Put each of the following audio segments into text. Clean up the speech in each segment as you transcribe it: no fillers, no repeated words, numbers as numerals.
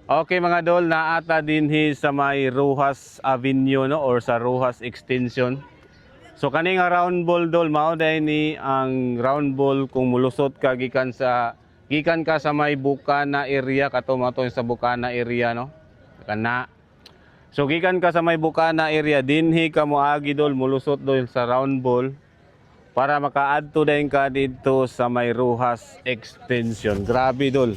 Okay mga dol, naata dinhi sa may Rojas Avenue no or sa Rojas Extension. So kani nga round ball dol mao day ni ang round ball kung mulusot ka gikan ka sa may Bukana area kato mato sa Bukana area no. Kana. So gikan ka sa may Bukana area dinhi ka moagi dol mulusot dol sa round ball para makaadto din ka dito sa may Rojas Extension. Grabe dol.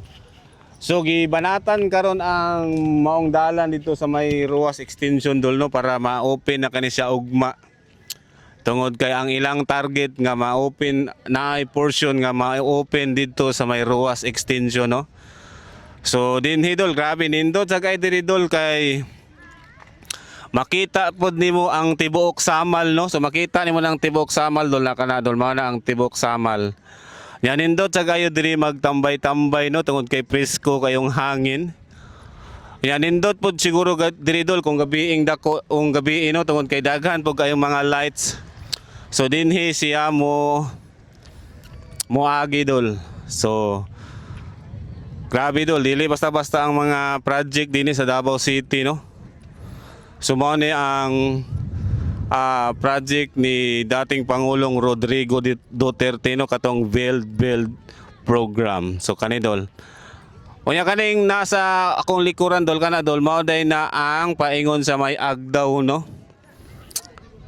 So gibanatan karon ang maong dalan dito sa may Rojas Extension dol no para ma-open na kani siya ugma. Tungod kay ang ilang target nga ma-open na ay portion nga ma-open dito sa may Rojas Extension no. So dinhi dol grabe nindot sa kay diri dol kay makita pod nimo ang tibuok samal no. So makita nimo ang tibuok samal dol na kana dol mao na ang tibuok samal. Yan nindot sa kayo diri magtambay-tambay no tungod kay presko kayong hangin. Yan nindot pod siguro diri dol kung gabiing dako ung gabi no tungod kay daghan pod kayong mga lights. So dinhi siya moagi dol. So grabe dol dili basta-basta ang mga project dinhi sa Davao City no. So mao ni ang project ni dating Pangulong Rodrigo Duterte no katong build program. So kanidol. Unya kaning nasa akong likuran dol kana dol mao day na ang paingon sa may Agdaw no.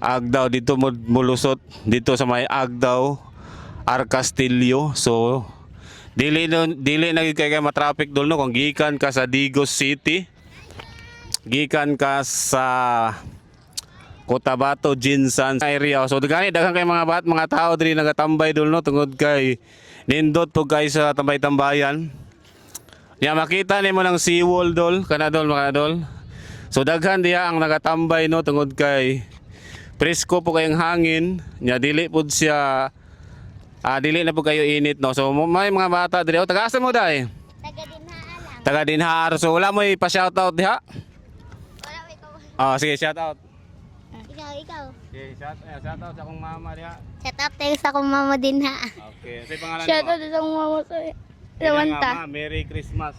Agdaw dito mulusot dito sa may Agdaw Arcastillo. So dili na gid kay ma-traffic dol no kung gikan ka sa Digos City. Gikan ka sa Cotabato, Jinsan area. So daghang kay mga tao diri nagatambay dul no tungod kay nindot po kay sa tambay-tambayan. Ya makita nimo ng seawall dol kana dol. So daghan diha ang nagatambay no tungod kay presko po kayong hangin. Nya dili pud siya dili na po kayo init no. So may mga bata diri taga asa mo dai? Taga Dinha lang. Taga Dinha. So wala mo ipa-shoutout diha? Wala ko ikaw. Sige, shoutout. Ikaw. Okay, shoutout sa akong mama diha. Shout out tayo sa akong mama Dinha. Okay, sa pangalan Shout mo? out sa akong mama sa Kaya Lawanta. nga, Merry Christmas.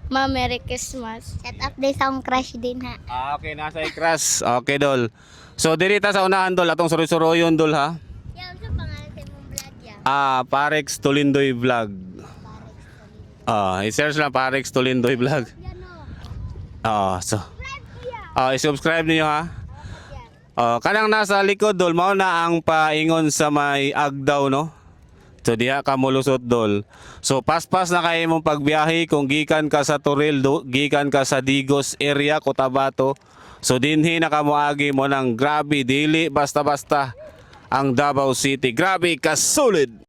Ma, Merry Christmas. Shout out tayo sa akong crush Dinha. Okay, nasa ikras. Okay, dol. So diri ta sa unahan dol atong suroy-suroyon dol ha. Yan sa pangalan sa imong vlog ya. Parex Tulindoy Vlog. I-search lang Parex Tulindoy Vlog. Yan o. So. I-subscribe niyo ha. Kanang nasa likod dol mao na ang paingon sa may Agdaw no. So diha ka mulusot dol. So paspas na kay imong pagbiyahe kung gikan ka sa Toril, gikan ka sa Digos area, Cotabato. So dinhi na ka moagi mo ng grabe dili basta-basta ang Davao City. Grabe ka solid.